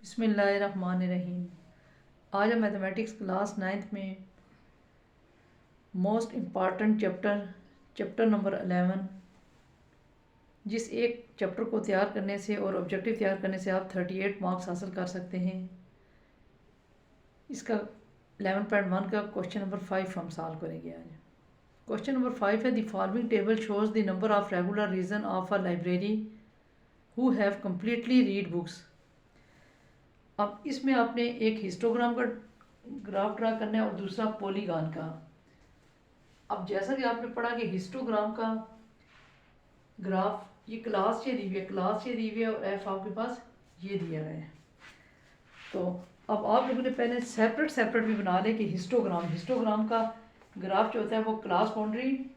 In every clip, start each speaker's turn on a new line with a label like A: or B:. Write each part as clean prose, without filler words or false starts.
A: बिस्मिल्लाहिर्रहमानिर्रहीम। आज हम मैथमेटिक्स क्लास नाइन्थ में मोस्ट इम्पॉर्टेंट चैप्टर नंबर 11, जिस एक चैप्टर को तैयार करने से और ऑब्जेक्टिव तैयार करने से आप 38 मार्क्स हासिल कर सकते हैं, इसका 11.1 का क्वेश्चन नंबर 5 हम सॉल्व करेंगे आज। क्वेश्चन नंबर 5 है, the following table shows the number of regular region of a library who have completely read books. अब इसमें आपने एक हिस्टोग्राम का ग्राफ ड्रा करना है और दूसरा पॉलीगॉन का। अब जैसा कि आपने पढ़ा कि हिस्टोग्राम का ग्राफ ये क्लास ये दी हुई है और एफ आपके पास ये दिया गया है। तो अब आप लोगों ने पहले सेपरेट भी बना लें कि हिस्टोग्राम का ग्राफ जो होता है वो क्लास बाउंड्री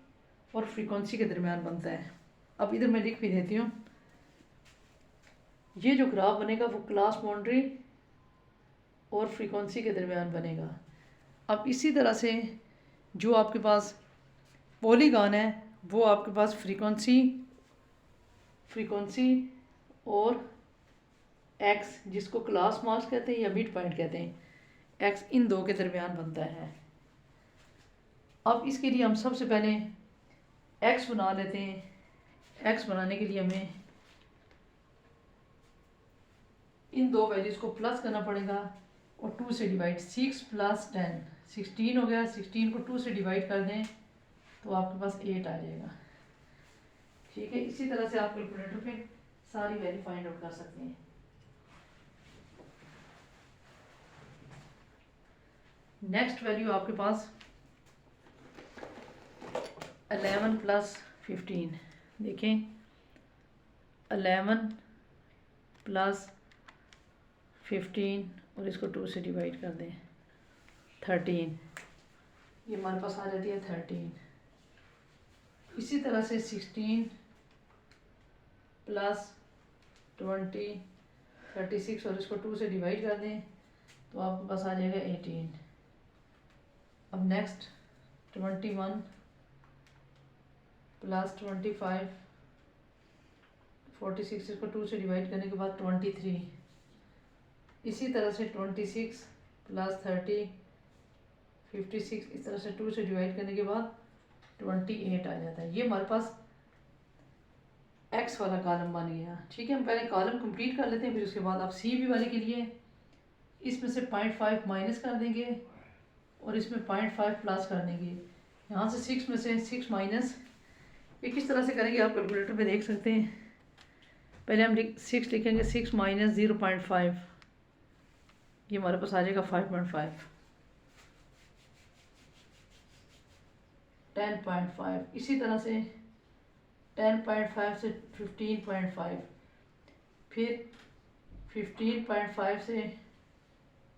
A: और फ्रीक्वेंसी के दरमियान बनता है। अब इधर मैं लिख भी देती हूँ, ये जो ग्राफ बनेगा वो क्लास बाउंड्री और फ्रीक्वेंसी के दरमियान बनेगा। अब इसी तरह से जो आपके पास पॉलीगॉन है वो आपके पास फ्रीक्वेंसी और एक्स, जिसको क्लास मार्क्स कहते हैं या मिड पॉइंट कहते हैं, एक्स इन दो के दरमियान बनता है। अब इसके लिए हम सबसे पहले एक्स बना लेते हैं। एक्स बनाने के लिए हमें इन दो वैल्यूज़ को प्लस करना पड़ेगा और 2 से डिवाइड, 6 + 10 16 हो गया। 16 को 2 से डिवाइड कर दें तो आपके पास 8 आ जाएगा। ठीक है, इसी तरह से आप कैलकुलेटर पे सारी वैल्यू फाइंड आउट कर सकते हैं। नेक्स्ट वैल्यू आपके पास 11 + 15। देखें, 11 + 15 और इसको 2 से डिवाइड कर दें 13, ये हमारे पास आ जाती है 13। इसी तरह से 16 + 20 36 और इसको 2 से डिवाइड कर दें तो आपके पास आ जाएगा 18। अब नेक्स्ट 21 + 25 46, इसको 2 से डिवाइड करने के बाद 23। इसी तरह से 26 + 30 56, इस तरह से 2 से डिवाइड करने के बाद 28 आ जाता है। ये हमारे पास एक्स वाला कॉलम बन गया। ठीक है, हम पहले कॉलम कंप्लीट कर लेते हैं, फिर उसके बाद आप सी बी वाले के लिए इसमें से 0.5 माइनस कर देंगे और इसमें 0.5 प्लस कर देंगे। यहाँ से 6 में से 6 माइनस, ये किस तरह से करेंगे आप कैलकुलेटर पे देख सकते हैं। पहले हम 6 लिखेंगे, 6 - 0.5, ये हमारे पास आ जाएगा 5.5। 10.5, इसी तरह से 10.5 से 15.5, फिर 15.5 से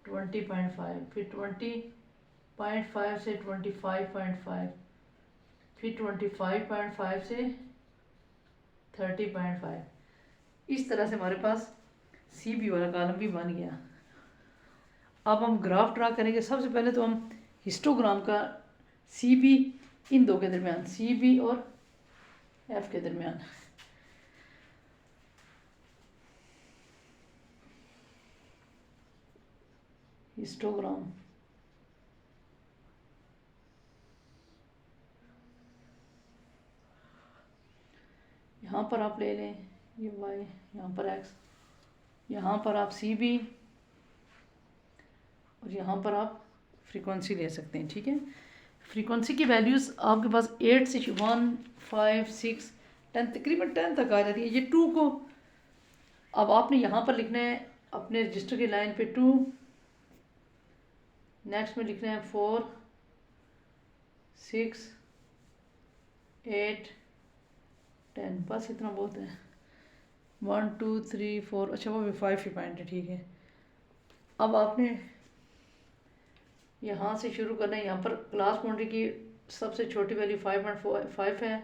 A: 20.5, फिर 20.5 से 25.5, फिर 25.5 से 30.5। इस तरह से हमारे पास सी बी वाला कॉलम भी बन गया। अब हम ग्राफ ड्रा करेंगे। सबसे पहले तो हम हिस्टोग्राम का सी बी इन दो के दरमियान, सी बी और एफ के दरमियान, हिस्टोग्राम यहाँ पर आप ले लें, ये वाई, यहाँ पर एक्स, यहाँ पर आप सी बी और यहाँ पर आप फ्रीक्वेंसी ले सकते हैं। ठीक है, फ्रीक्वेंसी की वैल्यूज़ आपके पास 8 से 1 5 6 10 तकरीबन 10 तक आ जाती है। ये 2 को अब आपने यहाँ पर लिखना है अपने रजिस्टर की लाइन पे 2, नेक्स्ट में लिखना है 4 6 8 10, बस इतना बहुत है। 1 2 3 4, अच्छा वो भी 5 ही पॉइंट है। ठीक है, अब आपने यहाँ से शुरू करना है। यहाँ पर क्लास बाउंड्री की सबसे छोटी वैल्यू 5.5 है,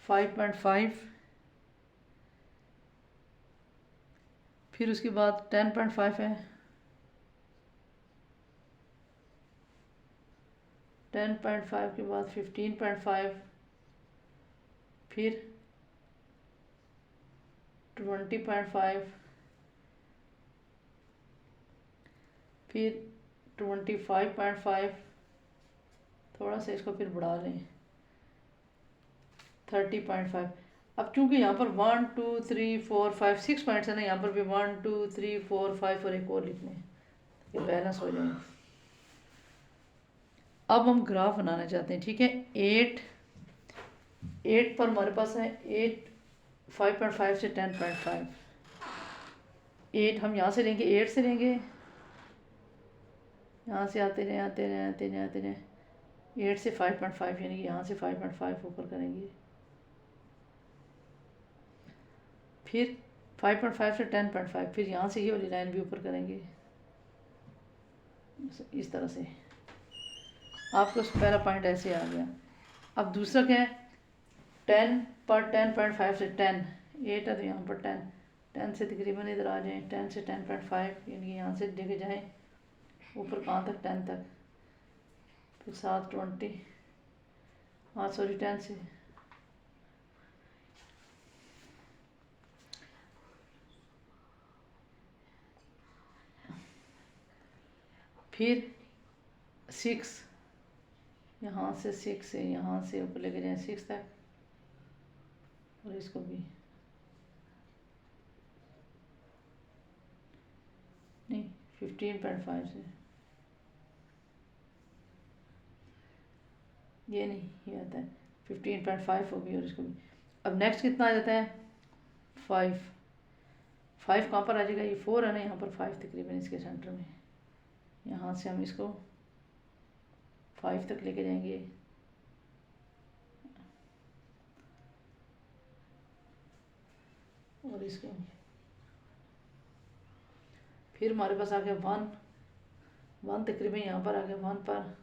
A: 5.5, फिर उसके बाद 10.5 है, 10.5 के बाद 15.5, फिर 20.5, फिर 25.5, थोड़ा सा इसको फिर बढ़ा लें 30.5। अब चूंकि यहाँ पर 1 2 3 4 5 6 पॉइंट्स है ना, यहाँ पर भी 1 2 3 4 5 और एक और लिख लें, ये बैलेंस हो जाए। अब हम ग्राफ बनाना चाहते हैं, ठीक है। 8 पर हमारे पास है 8 5.5 से 10.5। 8 हम यहाँ से लेंगे, 8 से लेंगे, यहाँ से आते रहे आते रहे आते रहे आते रहे 8 से 5.5, यानी कि यहाँ से 5.5 ऊपर करेंगे। फिर 5.5 से 10.5, फिर यहाँ से ये वाली लाइन भी ऊपर करेंगे इस तरह से। आपको पहला पॉइंट ऐसे आ गया। अब दूसरा क्या है, 10 पर 10.5 से 10, 8 है तो यहाँ पर 10 से तकरीबन इधर आ जाएं, 10 से 10.5, यानी कि यहाँ से लेके जाएं ऊपर कहाँ तक, 10 तक। फिर 7 20, हाँ सॉरी 10 से, फिर 6, यहाँ से 6 से यहाँ से ऊपर लेके जाएं 6 तक, और इसको भी नहीं 15.5 से, ये नहीं, ये आता है 15.5 होगी, और इसको भी। अब नेक्स्ट कितना आ जाता है 5 कहाँ पर आ जाएगा, ये 4 है ना, यहाँ पर 5 तकरीबन इसके सेंटर में। यहाँ से हम इसको 5 तक लेके जाएंगे, और इसको फिर हमारे पास आ गया 1 तकरीबन यहाँ पर आ गया, 1 पर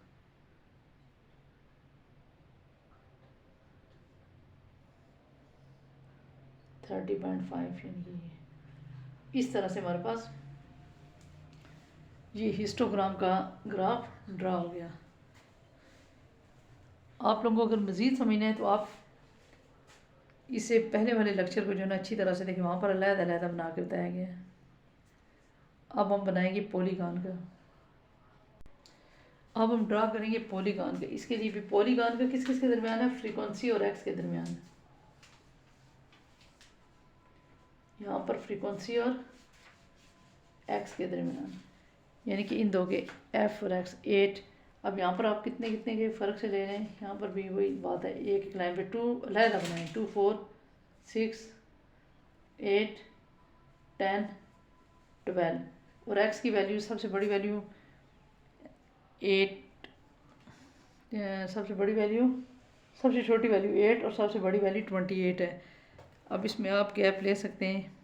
A: 30.5, यानी कि इस तरह से हमारे पास ये हिस्टोग्राम का ग्राफ ड्रा हो गया। आप लोगों को अगर मज़ीद समझना है तो आप इससे पहले वाले लेक्चर को जो है ना अच्छी तरह से देखें, वहाँ पर अलग-अलग बना के बताया गया है। अब हम बनाएंगे पॉलीगॉन का। अब हम ड्रा करेंगे पॉलीगॉन का। इसके लिए भी पॉलीगॉन का किस किस के दरमियान है, फ्रीक्वेंसी और एक्स के दरमियान। यहाँ पर फ्रीक्वेंसी और एक्स के दरमियान, यानी कि इन दो के एफ और एक्स 8। अब यहाँ पर आप कितने कितने के फ़र्क से ले रहे हैं, यहाँ पर भी वही बात है, एक एक लाइन पे 2 अलग बनाएं, 2 4 6 8 10 12, और एक्स की वैल्यू सबसे बड़ी वैल्यू 8, सबसे बड़ी वैल्यू, सबसे छोटी वैल्यू 8 और सबसे बड़ी वैल्यू 28 है। अब इसमें आप गैप ले सकते हैं,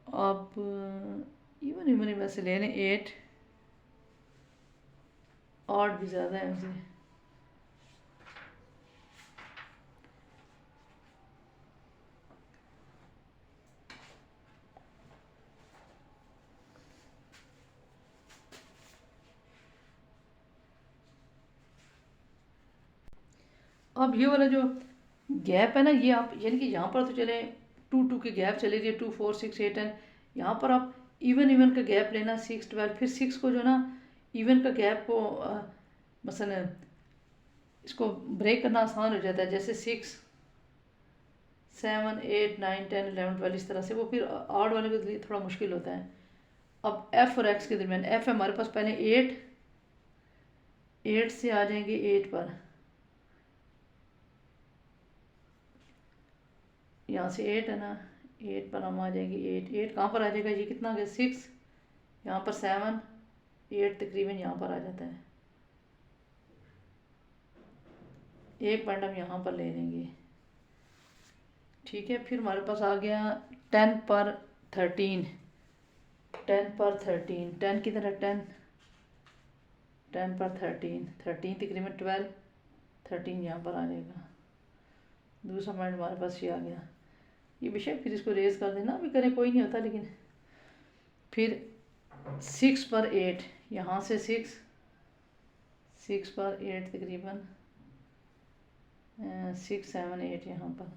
A: आप इवन इवन वैसे ले लें, 8 ऑड भी ज़्यादा है वैसे। अब ये वाला जो गैप है ना, ये आप यानी कि यहाँ पर तो चले 2 2 के गैप चले गए, 2 4 6 8 10, यहाँ पर आप इवन इवन का गैप लेना 6 12, फिर 6 को जो ना इवन का गैप को मसलन इसको ब्रेक करना आसान हो जाता है, जैसे 6 7 8 9 10 11 12, इस तरह से। वो फिर आठ वाले के लिए थोड़ा मुश्किल होता है। अब एफ और एक्स के दरमियान, एफ है हमारे पास पहले 8 से आ जाएंगे 8 पर, यहाँ से 8 है ना, 8 पर हम आ जाएंगे 8 कहाँ पर आ जाएगा, ये कितना आ गया 6, यहाँ पर 7 8 तकरीबन यहाँ पर आ जाता है, एक पॉइंट हम यहाँ पर ले लेंगे, ठीक है। फिर हमारे पास आ गया 10 पर 13, 10 पर 13, 10 की तरह 10 पर 13 तकरीबन 12, 13 यहाँ पर आ जाएगा। दूसरा पॉइंट हमारे पास ये आ गया, ये विषय फिर इसको रेज कर देना, अभी करें कोई नहीं होता, लेकिन फिर 6 पर 8, यहाँ से 6 पर 8 तकरीबन 6 7 8 यहाँ पर,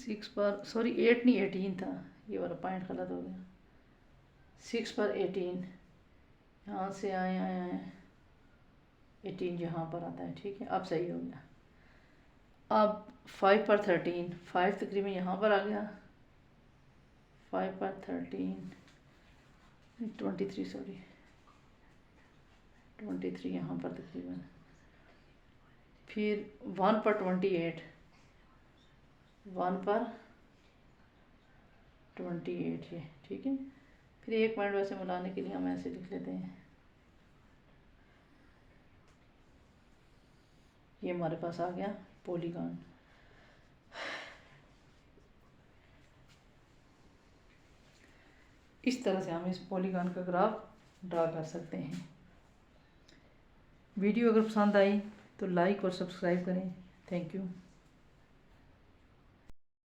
A: 6 पर, सॉरी 8 नहीं 18 था, ये वाला पॉइंट गलत हो गया। 6 पर 18, यहाँ से आए आए आए 18 यहाँ पर आता है, ठीक है, अब सही हो गया। अब 5 पर 13, 5 तकरीबन यहाँ पर आ गया, 5 पर 13 23, सॉरी 23 यहाँ पर तकरीबन, फिर 1 पर 28, 1 पर 28 ये, ठीक है। फिर एक पॉइंट वैसे मिलाने के लिए हम ऐसे लिख लेते हैं, ये हमारे पास आ गया पॉलीगॉन। इस तरह से हम इस पॉलीगॉन का ग्राफ ड्रा कर सकते हैं। वीडियो अगर पसंद आई तो लाइक और सब्सक्राइब करें। Thank you.